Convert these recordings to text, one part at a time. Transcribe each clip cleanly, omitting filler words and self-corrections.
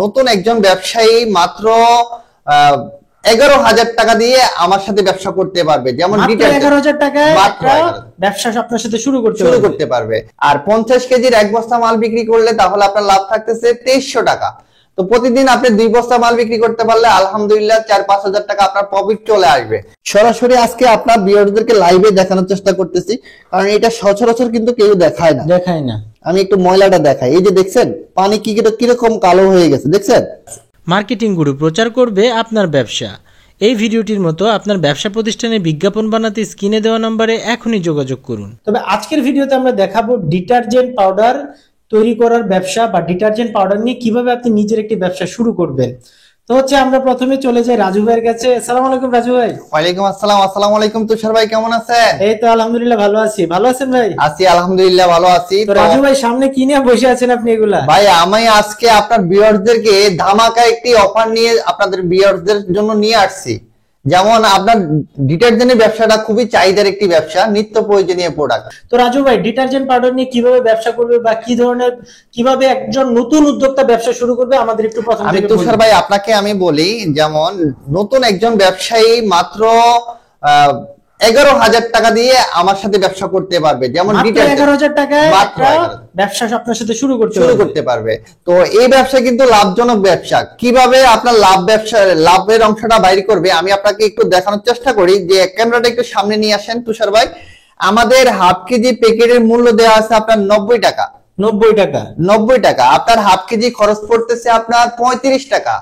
নতুন একজন ব্যবসায়ী মাত্র 11,000 টাকা দিয়ে আমার সাথে ব্যবসা করতে পারবে। যেমন 11,000 টাকায় ব্যবসা আপনার সাথে শুরু করতে পারবে। আর 50 কেজির এক বস্তা মাল বিক্রি করলে তাহলে আপনার লাভ থাকতেছে 2300 টাকা। তো প্রতিদিন আপনি 2 বস্তা মাল বিক্রি করতে পারলে আলহামদুলিল্লাহ 4-5 হাজার টাকা আপনার প্রফিট চলে আসবে। সরাসরি আজকে আপনার ভিউয়ারদেরকে লাইভে দেখানোর চেষ্টা করতেছি, কারণ এটা সচরাচর কিন্তু কেউ দেখায় না। আমি একটু ময়লাটা দেখাই। এই যে দেখছেন পানি কিরকম কালো হয়ে গেছে, দেখছেন? মার্কেটিং গুরু প্রচার করবে আপনার ব্যবসা। এই ভিডিওটির মতো আপনার ব্যবসা প্রতিষ্ঠানের বিজ্ঞাপন বানাতে স্ক্রিনে দেওয়া নম্বরে এখনই যোগাযোগ করুন। তবে আজকের ভিডিওতে আমরা দেখাবো ডিটারজেন্ট পাউডার তৈরি করার ব্যবসা বা ডিটারজেন্ট পাউডার নিয়ে কিভাবে আপনি নিজের একটি ব্যবসা শুরু করবেন। তো হচ্ছে আমরা প্রথমে চলে যাই রাজু ভাইয়ের কাছে। আসসালামু আলাইকুম রাজু ভাই। ওয়ালাইকুম আসসালাম। আসসালামু আলাইকুম তুষার ভাই, কেমন আছেন? এই তো আলহামদুলিল্লাহ ভালো আছি। ভালো আছেন ভাই? আছি আলহামদুলিল্লাহ ভালো আছি। তো রাজু ভাই সামনে কি নিয়ে বসে আছেন আপনি এগুলা? ভাই আমি আজকে আপনার ভিউয়ারদেরকে ধামাকা একটি অফার নিয়ে আপনাদের ভিউয়ারদের জন্য নিয়ে আসছি। যেমন আপনার ডিটারজেন্টের ব্যবসাটা খুবই চাহিদার একটি ব্যবসা, নিত্য প্রয়োজনীয় প্রোডাক্ট। তো রাজু ভাই ডিটারজেন্ট পাউডার নিয়ে কিভাবে ব্যবসা করবে বা কি ধরনের কিভাবে একজন নতুন উদ্যোক্তা ব্যবসা শুরু করবে আমাদের একটু প্রথম থেকে তুষার ভাই আপনাকে আমি বলি, যেমন নতুন একজন ব্যবসায়ী মাত্র 11,000 টাকা দিয়ে আমার সাথে ব্যবসা করতে পারবে। যেমন 11,000 টাকায় ব্যবসা আপনার সাথে শুরু করতে পারবে। তো এই ব্যবসা কিন্তু লাভজনক ব্যবসা। কিভাবে আপনার লাভের অংশটা বাইর করবে আমি আপনাকে একটু দেখানোর চেষ্টা করি। যে ক্যামেরাটা একটু সামনে নিয়ে আসেন তুষার ভাই। আমাদের হাফ কেজি প্যাকেটের মূল্য দেওয়া আছে আপনার 90 টাকা। 90 টাকা। আপনার হাফ কেজি খরচ পড়তেছে আপনার 35 টাকা।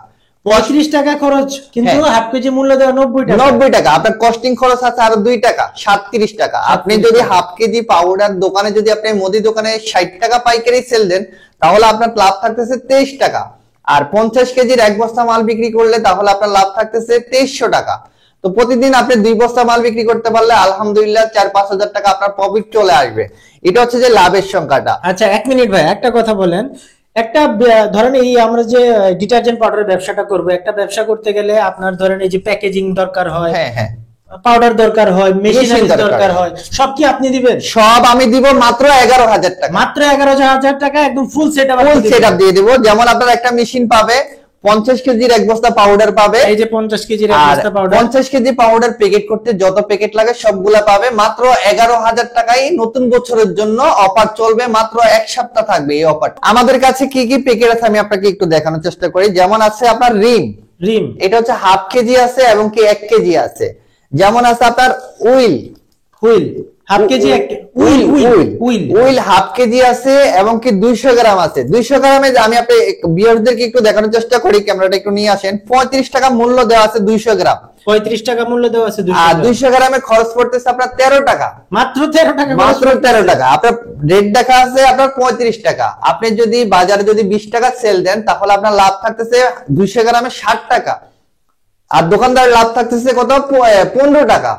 35 টাকা খরচ, কিন্তু হাফ কেজি মূল্য দেওয়া 90 টাকা। আপনার কস্টিং খরচ আছে আরো 2 টাকা, 37 টাকা। আপনি যদি হাফ কেজি পাউডার দোকানে যদি আপনি মুদি দোকানে 60 টাকা পাইকারি সেল দেন তাহলে আপনার লাভ থাকতেছে 23 টাকা। আর 50 কেজির এক বস্তা মাল বিক্রি করলে তাহলে আপনার লাভ থাকতেছে 2300 টাকা। তো প্রতিদিন আপনি 2 বস্তা মাল বিক্রি করতে পারলে আলহামদুলিল্লাহ 4-5 হাজার টাকা আপনার প্রফিট চলে আসবে। এটা হচ্ছে যে লাভের সংখ্যাটা। আচ্ছা 1 মিনিট ভাই, একটা কথা বলেন। একটা ধরেন এই আমরা যে ডিটারজেন্ট পাউডারের ব্যবসাটা করব, একটা ব্যবসা করতে গেলে আপনার ধরেন এই যে প্যাকেজিং দরকার হয়, হ্যাঁ পাউডার দরকার হয়, মেশিনারি দরকার হয়, সব কি আপনি দিবেন? সব আমি দিব মাত্র 11,000 টাকা। মাত্র 11,000 টাকা একদম ফুল সেটআপ দিয়ে দিব। যেমন আপনার একটা মেশিন পাবে, 50 কেজির এক বস্তা পাউডার পাবে। এই যে 50 কেজির এক বস্তা পাউডার, 50 কেজি পাউডার প্যাকেট করতে যত প্যাকেট লাগে সবগুলা পাবে মাত্র 11,000 টাকায়। নতুন বছরের জন্য অফার চলবে, মাত্র 1 সপ্তাহ থাকবে এই অফার। আমাদের কাছে কি কি প্যাকেট আছে আমি আপনাকে একটু দেখানোর চেষ্টা করি। যেমন আছে আপনার রিম, এটা হচ্ছে হাফ কেজি আছে এবং কি 1 কেজি আছে। যেমন আছে আপনার will half KG, will half KG আছে এবং কি 200 গ্রাম আছে। 200 গ্রামে আমি আপনি ভিউয়ারদেরকে একটু দেখানোর চেষ্টা করি। ক্যামেরাটা একটু নিয়ে আসেন। 35 টাকা মূল্য দেওয়া আছে 200 গ্রাম। 35 টাকা মূল্য দেওয়া আছে 200 আর 200 গ্রামে খরচ পড়তেছে আপনার 13 টাকা। মাত্র 13 টাকা। আপনার রেট দেখা আছে আপনার 35 টাকা। আপনি যদি বাজারে যদি 20 টাকা সেল দেন তাহলে আপনার লাভ থাকতেছে 200 গ্রামে 60 টাকা। আর দোকানদার লাভ থাকতেছে কত? 15 টাকা।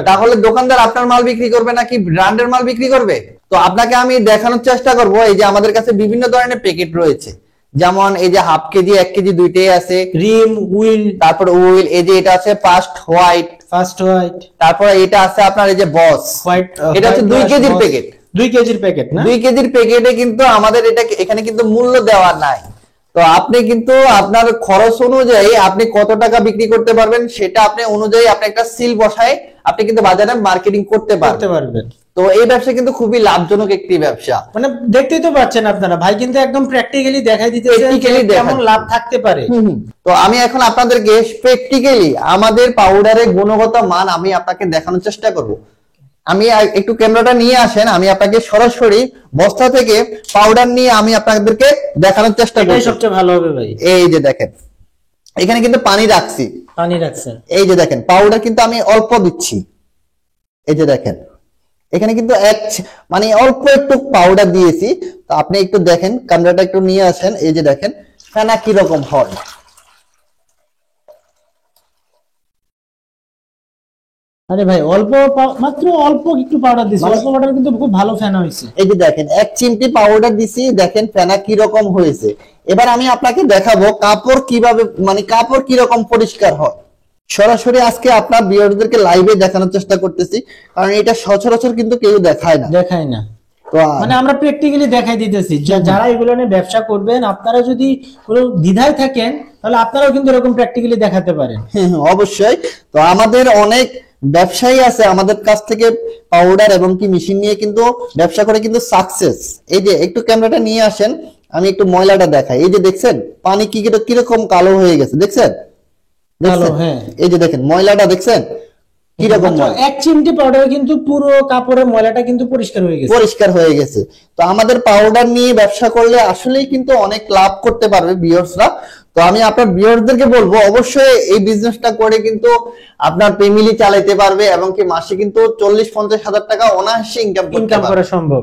তাহলে দোকানদার আপনার মাল বিক্রি করবে নাকি ব্র্যান্ডের মাল বিক্রি করবে? তো আপনাকে আমি দেখানোর চেষ্টা করব। এই যে আমাদের কাছে বিভিন্ন ধরনের প্যাকেট রয়েছে। যেমন এই যে হাফ কেজি 1 কেজি দুইটাই আছে। রিম, উইল, তারপর উইল, এই যে এটা আছে ফার্স্ট হোয়াইট। তারপর এটা আছে আপনার এই যে বস হোয়াইট, এটা হচ্ছে 2 কেজির প্যাকেট। 2 কেজির প্যাকেট না? 2 কেজির প্যাকেটে কিন্তু আমাদের এখানে কিন্তু মূল্য দেওয়া নাই। তো আপনি কিন্তু আপনার খরচ অনুযায়ী আপনি কত টাকা বিক্রি করতে পারবেন সেটা আপনি অনুযায়ী আপনি একটা সিল বসায় আপনি কিন্তু বাজারে মার্কেটিং করতে পারবেন। তো এই ব্যবসা কিন্তু খুবই লাভজনক একটি ব্যবসা। মানে দেখতেই তো পাচ্ছেন আপনারা, ভাই কিন্তু একদম প্র্যাকটিক্যালি দেখাই দিতেছে কেমন লাভ থাকতে পারে। তো আমি এখন আপনাদেরকে প্র্যাকটিক্যালি আমাদের পাউডারের গুণগত মান আমি আপনাকে দেখানোর চেষ্টা করব। আমি একটু ক্যামেরাটা নিয়ে আসেন, আমি আপনাকে সরাসরি বস্তা থেকে পাউডার নিয়ে আমি আপনাদেরকে দেখানোর চেষ্টা করব। এটাই সবচেয়ে ভালো হবে ভাই। এই যে দেখেন এখানে কিন্তু পানি রাখছেন। এই যে দেখেন পাউডার কিন্তু আমি অল্প দিচ্ছি। এই যে দেখেন এখানে কিন্তু মানে অল্প একটু পাউডার দিয়েছি। তো আপনি একটু দেখেন, ক্যামেরাটা একটু নিয়ে আসেন। এই যে দেখেন ফেনা কি রকম হয়। আরে ভাই মাত্র অল্প একটু পাউডার দিছি, অল্প পাউডার কিন্তু খুব ভালো ফেনা হয়েছে। এই যে দেখেন 1 চিমটি পাউডার দিছি, দেখেন ফেনা কি রকম হয়েছে। এবার আমি আপনাকে দেখাবো কাপড় কিভাবে, মানে কাপড় কি রকম পরিষ্কার হয়। সরাসরি আজকে আপনার ভিউয়ারদেরকে লাইভে দেখানোর চেষ্টা করতেছি, কারণ এটা সচরাচর কিন্তু কেউ দেখায় না। তো মানে আমরা প্র্যাকটিক্যালি দেখাই দিতেছি যারা এগুলো নিয়ে ব্যবসা করবেন, আপনারা যদি কোনো দ্বিধায় থাকেন তাহলে আপনারাও কিন্তু এরকম প্র্যাকটিক্যালি দেখাতে পারেন। অবশ্যই। তো আমাদের অনেক ব্যবসায়ী আছে আমাদের কাছ থেকে পাউডার এবং কি মেশিন নিয়ে কিন্তু ব্যবসা করে কিন্তু সাকসেস। এই যে একটু ক্যামেরাটা নিয়ে আসেন, আমি একটু ময়লাটা দেখাই। এই যে দেখছেন পানি কিরকম কালো হয়ে গেছে, দেখছেন? কালো, হ্যাঁ। এই যে দেখেন ময়লাটা দেখছেন কিরকম ময়লা। 1 চিমটি পাউডারে কিন্তু পুরো কাপড়ের ময়লাটা কিন্তু পরিষ্কার হয়ে গেছে। পরিষ্কার হয়ে গেছে। তো আমাদের পাউডার নিয়ে ব্যবসা করলে আসলেই কিন্তু অনেক লাভ করতে পারবে ভিউয়ার্সরা। তো আমি আপনার ভিউয়ারদেরকে বলবো অবশ্যই এই বিজনেসটা করে কিন্তু আপনার ফ্যামিলি চালাতে পারবে এবং কি মাসে কিন্তু 40-50 হাজার টাকা অনায়াসে ইনকাম ইনকাম করা সম্ভব।